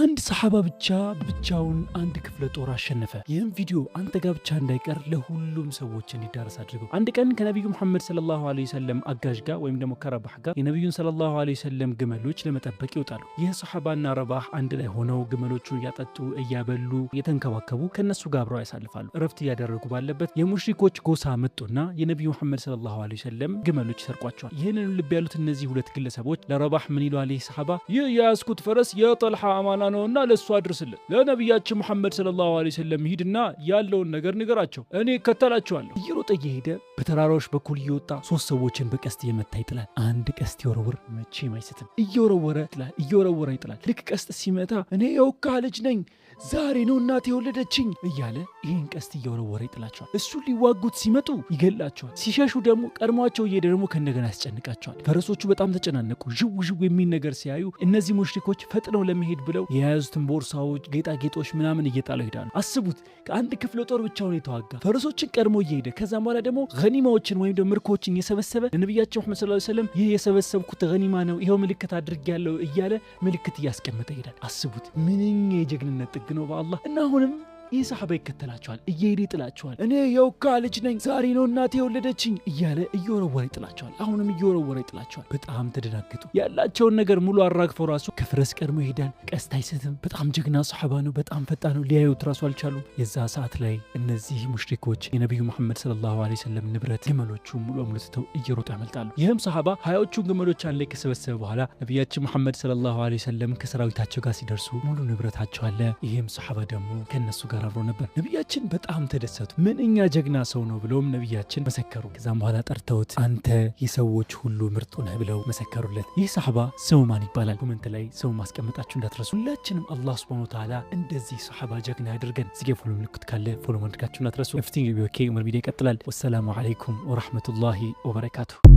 አንድ ሰሃባ ብቻውን አንድ ክፍለ ጦር አሸነፈ። ይህም ቪዲዮ አንተ ጋር ብቻ እንዳይቀር ለሁሉም ሰዎች እንዲዳረስ አድርገው። አንድ ቀን ከነብዩ መሐመድ ሰለላሁ ዐለይሂ ወሰለም አጋዥ ጋር ወይም ደግሞ ከረባህ ጋር የነብዩን ሰለላሁ ዐለይሂ ወሰለም ግመሎች ለመጠበቅ ይወጣሉ። ይህ ሰሃባና ረባህ አንድ ላይ ሆነው ግመሎቹን እያጠጡ እያበሉ እየተንከባከቡ ከነሱ ጋር አብረው ያሳልፋሉ። እረፍት እያደረጉ ባለበት የሙሽሪኮች ጎሳ መጡና የነብዩ መሐመድ ሰለላሁ ዐለይሂ ወሰለም ግመሎች ይሰርቋቸዋል። ይህንን ልብ ያሉት እነዚህ ሁለት ግለሰቦች ለረባህ ምን ይለዋል? ይህ ሰሃባ ይህ የያዝኩት ፈረስ የጠልሃ አማና ነውና ለሱ አድርስልን፣ ለነብያችን መሐመድ ሰለላሁ ዐለይሂ ወሰለም ሂድና ያለውን ነገር ንገራቸው፣ እኔ እከተላቸዋለሁ። እየሮጠ እየሄደ በተራራዎች በኩል እየወጣ ሶስት ሰዎችን በቀስት እየመታ ይጥላል። አንድ ቀስት ይወረውር መቼም አይስትም። እየወረወረ ይጥላል። ልክ ቀስት ሲመታ እኔ የውካ ልጅ ነኝ፣ ዛሬ ነው እናቴ የወለደችኝ እያለ ይህን ቀስት እየወረወረ ይጥላቸዋል። እሱ ሊዋጉት ሲመጡ ይገላቸዋል። ሲሸሹ ደግሞ ቀድሟቸው እየሄደ ደግሞ ከእንደገና ያስጨንቃቸዋል። ፈረሶቹ በጣም ተጨናነቁ። ዥው የሚል ነገር ሲያዩ እነዚህ ሙሽሪኮች ፈጥነው ለመሄድ ብለው የያዙትን ቦርሳዎች፣ ጌጣጌጦች ምናምን እየጣለው ሄዳሉ። አስቡት፣ ከአንድ ክፍለ ጦር ብቻውን የተዋጋ ፈረሶችን ቀድሞ እየሄደ ከዛም በኋላ ደግሞ ገኒማዎችን ወይም ደግሞ ምርኮችን የሰበሰበ ለነብያችን መሐመድ ሰለላሁ ዐለይሂ ወሰለም ይህ የሰበሰብኩት ገኒማ ነው፣ ይሄው ምልክት አድርጌያለሁ እያለ ምልክት እያስቀመጠ ይሄዳል። አስቡት ምንኛ የጀግንነት ጥግ ነው በአላህ። እና አሁንም ይህ ሰሃባ ይከተላቸዋል፣ እየሄደ ይጥላቸዋል። እኔ የውካ ልጅ ነኝ፣ ዛሬ ነው እናቴ የወለደችኝ እያለ እየወረወረ ይጥላቸዋል። አሁንም እየወረወረ ይጥላቸዋል። በጣም ተደናገጡ። ያላቸውን ነገር ሙሉ አራግፈው ራሱ ከፈረስ ቀድሞ ይሄዳል። ቀስት አይስትም። በጣም ጀግና ሰሃባ ነው። በጣም ፈጣን ነው። ሊያዩት ራሱ አልቻሉም። የዛ ሰዓት ላይ እነዚህ ሙሽሪኮች የነብዩ መሐመድ ሰለላሁ ዐለይሂ ወሰለም ንብረት ግመሎቹ ሙሉ በሙሉ ትተው እየሮጡ ያመልጣሉ። ይህም ሰሃባ ሀያዎቹን ግመሎች አንድ ላይ ከሰበሰበ በኋላ ነብያችን መሐመድ ሰለላሁ ዐለይሂ ወሰለም ከሰራዊታቸው ጋር ሲደርሱ ሙሉ ንብረታቸው አለ። ይህም ሰሃባ ደግሞ ከነሱ ጋር አብሮ ነበር። ነብያችን በጣም ተደሰቱ። ምንኛ ጀግና ሰው ነው ብለውም ነብያችን መሰከሩ። ከዛም በኋላ ጠርተውት አንተ የሰዎች ሁሉ ምርጡ ነህ ብለው መሰከሩለት። ይህ ሰሃባ ስሙ ማን ይባላል? ኮሜንት ላይ ስሙ ማስቀመጣችሁ እንዳትረሱ። ሁላችንም አላህ ሱብሓነሁ ወተዓላ እንደዚህ ሰሃባ ጀግና ያድርገን። እዚህ ጋር ፎሎ ምልክት ካለ ፎሎ ማድረጋችሁ እንዳትረሱ። ኤቭሪቲንግ ዊል ቢ ኦኬ። ቪዲዮ ይቀጥላል። ወሰላሙ አለይኩም ወራህመቱላሂ ወበረካቱሁ።